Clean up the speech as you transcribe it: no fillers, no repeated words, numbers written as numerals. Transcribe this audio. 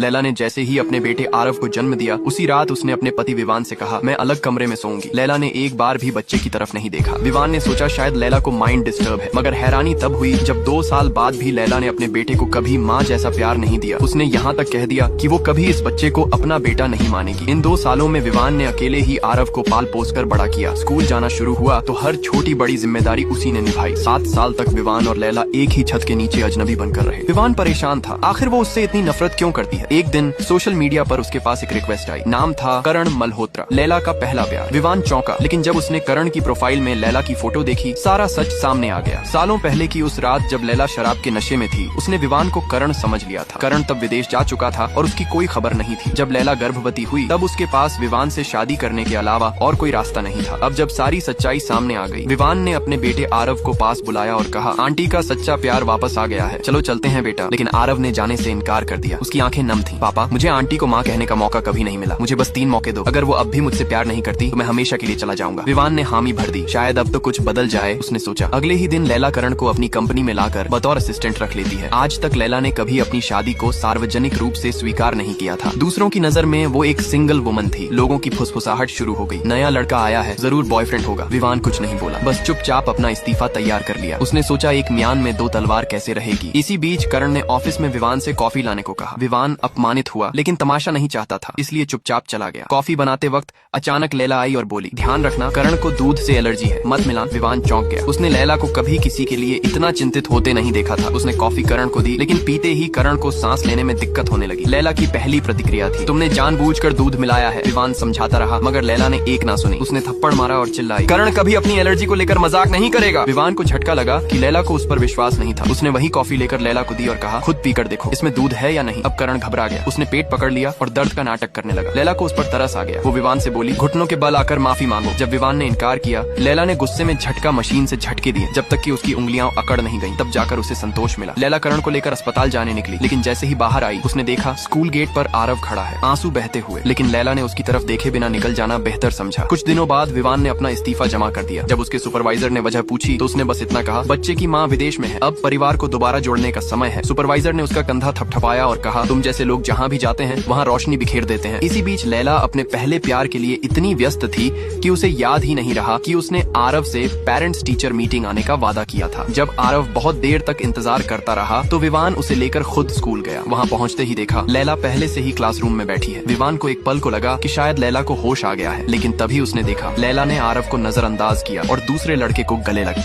लैला ने जैसे ही अपने बेटे आरव को जन्म दिया उसी रात उसने अपने पति विवान से कहा, मैं अलग कमरे में सोऊंगी। लैला ने एक बार भी बच्चे की तरफ नहीं देखा। विवान ने सोचा शायद लैला को माइंड डिस्टर्ब है, मगर हैरानी तब हुई जब 2 साल बाद भी लैला ने अपने बेटे को कभी माँ जैसा प्यार नहीं दिया। उसने यहाँ तक कह दिया कि वो कभी इस बच्चे को अपना बेटा नहीं मानेगी। इन 2 सालों में विवान ने अकेले ही आरव को पाल पोस कर बड़ा किया। स्कूल जाना शुरू हुआ तो हर छोटी बड़ी जिम्मेदारी उसी ने निभाई। 7 साल तक विवान और लैला एक ही छत के नीचे अजनबी बनकर रहे। विवान परेशान था, आखिर वो उससे इतनी नफरत क्यों करती है। एक दिन सोशल मीडिया पर उसके पास एक रिक्वेस्ट आई, नाम था करण मल्होत्रा, लैला का पहला प्यार। विवान चौंका, लेकिन जब उसने करण की प्रोफाइल में लैला की फोटो देखी सारा सच सामने आ गया। सालों पहले की उस रात जब लैला शराब के नशे में थी उसने विवान को करण समझ लिया था। करण तब विदेश जा चुका था और उसकी कोई खबर नहीं थी। जब लैला गर्भवती हुई तब उसके पास विवान से शादी करने के अलावा और कोई रास्ता नहीं था। अब जब सारी सच्चाई सामने आ गई, विवान ने अपने बेटे आरव को पास बुलाया और कहा, आंटी का सच्चा प्यार वापस आ गया है, चलो चलते हैं बेटा। लेकिन आरव ने जाने से इनकार कर दिया। उसकी आंखें नम थीं। पापा, मुझे आंटी को माँ कहने का मौका कभी नहीं मिला, मुझे बस 3 मौके दो। अगर वो अब भी मुझसे प्यार नहीं करती तो मैं हमेशा के लिए चला जाऊंगा। विवान ने हामी भर दी। शायद अब तो कुछ बदल जाए, उसने सोचा। अगले ही दिन लैला करण को अपनी कंपनी में लाकर बतौर असिस्टेंट रख लेती है। आज तक लैला ने कभी अपनी शादी को सार्वजनिक रूप से स्वीकार नहीं किया था। दूसरों की नजर में वो एक सिंगल वुमन थी। लोगों की फुसफुसाहट शुरू हो गई, नया लड़का आया है, जरूर बॉयफ्रेंड होगा। विवान कुछ नहीं बोला, बस चुपचाप अपना इस्तीफा तैयार कर लिया। उसने सोचा एक म्यान में 2 तलवार कैसे रहेगी। इसी बीच करण ने ऑफिस में विवान से कॉफी लाने को कहा। विवान अपमानित हुआ, लेकिन तमाशा नहीं चाहता था, इसलिए चुपचाप चला गया। कॉफी बनाते वक्त अचानक लैला आई और बोली, ध्यान रखना करण को दूध से एलर्जी है, मत मिला। विवान चौंक गया। उसने लैला को कभी किसी के लिए इतना चिंतित होते नहीं देखा था। उसने कॉफी करण को दी, लेकिन पीते ही करण को सांस लेने में दिक्कत होने लगी। लैला की पहली प्रतिक्रिया थी, तुमने जानबूझकर दूध मिलाया है। विवान समझाता रहा, मगर लैला ने एक ना सुनी। उसने थप्पड़ मारा और चिल्लाई, करण कभी अपनी एलर्जी को लेकर मजाक नहीं करेगा। विवान को झटका लगा कि लैला को उस पर विश्वास नहीं था। उसने वही कॉफी लेकर लैला को दी और कहा, खुद पीकर देखो इसमें दूध है या नहीं। अब करण घबरा गया। उसने पेट पकड़ लिया और दर्द का नाटक करने लगा। लैला को उस पर तरस आ गया। वो विवान से बोली, घुटनों के बल आकर माफी मांगो। जब विवान ने इनकार किया, लैला ने गुस्से में झटका मशीन से झटके दिए, जब तक कि उसकी उंगलियां अकड़ नहीं गईं। तब जाकर उसे संतोष मिला। लैला करण को लेकर अस्पताल जाने निकली, लेकिन जैसे ही बाहर आई उसने देखा स्कूल गेट पर आरव खड़ा है, आंसू बहते हुए। लेकिन लैला ने उसकी तरफ देखे बिना निकल जाना बेहतर समझा। कुछ दिनों बाद विवान ने अपना इस्तीफा जमा कर दिया। जब उसके सुपरवाइजर ने वजह पूछी तो उसने बस इतना कहा, बच्चे की माँ विदेश में है, अब परिवार को दोबारा जोड़ने का समय है। सुपरवाइजर ने उसका कंधा थपथपाया और कहा, तुम जैसे लोग जहाँ भी जाते हैं वहाँ रोशनी बिखेर देते हैं। इसी बीच लैला अपने पहले प्यार के लिए इतनी व्यस्त थी कि उसे याद ही नहीं रहा कि उसने आरव से पेरेंट्स टीचर मीटिंग आने का वादा किया था। जब आरव बहुत देर तक इंतजार करता रहा तो विवान उसे लेकर खुद स्कूल गया। वहाँ पहुँचते ही देखा लैला पहले से ही क्लासरूम में बैठी है। विवान को एक पल को लगा कि शायद लैला को होश आ गया है, लेकिन तभी उसने देखा लैला ने आरव को नजरअंदाज किया और दूसरे लड़के को गले लगी।